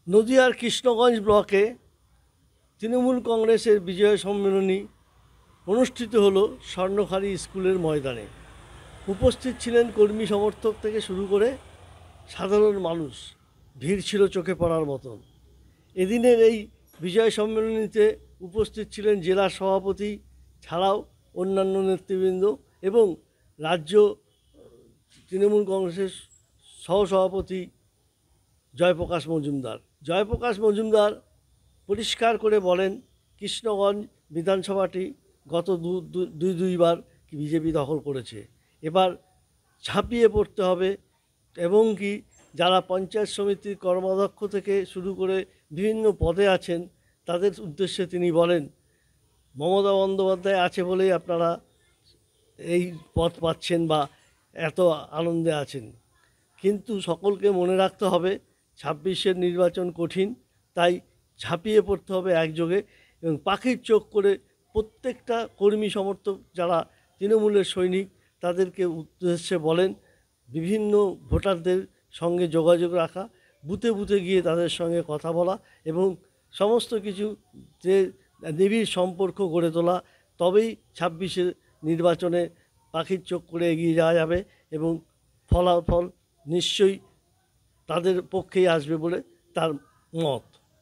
নদিয়ার কৃষ্ণগঞ্জ ব্লকে তৃণমূল কংগ্রেসের বিজয় সম্মেলনী অনুষ্ঠিত হলো স্বর্ণখালী স্কুলের ময়দানে। উপস্থিত ছিলেন কর্মী সমর্থক থেকে শুরু করে সাধারণ মানুষ। ভিড় ছিল চোখে পড়ার মতন। এদিনের এই বিজয় সম্মেলনীতে উপস্থিত ছিলেন জেলা সভাপতি ছাড়াও অন্যান্য নেতৃবৃন্দ এবং রাজ্য তৃণমূল কংগ্রেসের সহসভাপতি জয়প্রকাশ মজুমদার পরিষ্কার করে বলেন, কৃষ্ণগঞ্জ বিধানসভাটি গত দুইবার বিজেপি দখল করেছে। এবার ঝাঁপিয়ে পড়তে হবে এবং কি যারা পঞ্চায়েত সমিতির কর্মাধ্যক্ষ থেকে শুরু করে বিভিন্ন পদে আছেন তাদের উদ্দেশ্যে তিনি বলেন, মমতা বন্দ্যোপাধ্যায় আছে বলেই আপনারা এই পদ পাচ্ছেন বা এত আনন্দে আছেন। কিন্তু সকলকে মনে রাখতে হবে ২৬-এর নির্বাচন কঠিন, তাই ঝাঁপিয়ে পড়তে হবে একযোগে এবং পাখির চোখ করে প্রত্যেকটা কর্মী সমর্থক যারা তৃণমূলের সৈনিক তাদেরকে উদ্দেশ্যে বলেন বিভিন্ন ভোটারদের সঙ্গে যোগাযোগ রাখা, বুথে বুথে গিয়ে তাদের সঙ্গে কথা বলা এবং সমস্ত কিছু যে নিবিড় সম্পর্ক গড়ে তোলা, তবেই ২৬-এর নির্বাচনে পাখির চোখ করে এগিয়ে যাওয়া যাবে এবং ফলাফল নিশ্চয়ই তাদের পক্ষেই আসবে বলে তার মত।